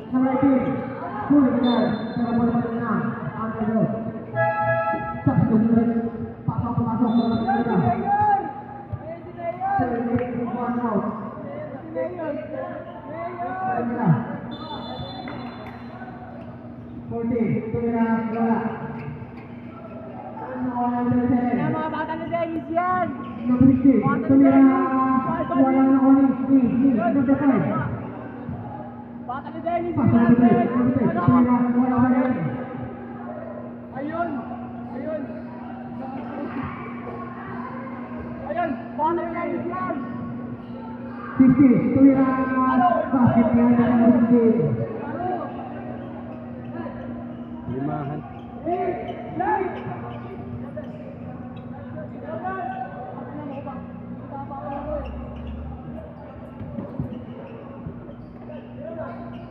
Number 18, sulit dengan cara bermainnya Angelo. Satu menit, pasang masuk ke dalam mereka. Sering one out. Mereka. 40, tumira bola. Yan mga bata ni Dennis yan! Number 16, tumira bola ng Oni. Number 5. Bata ni Dennis Pasang yan! tumira bola ng Ayun! Ayun! Ayun! Bata ni Dennis yan! 50, tumira basket yang dengan 50.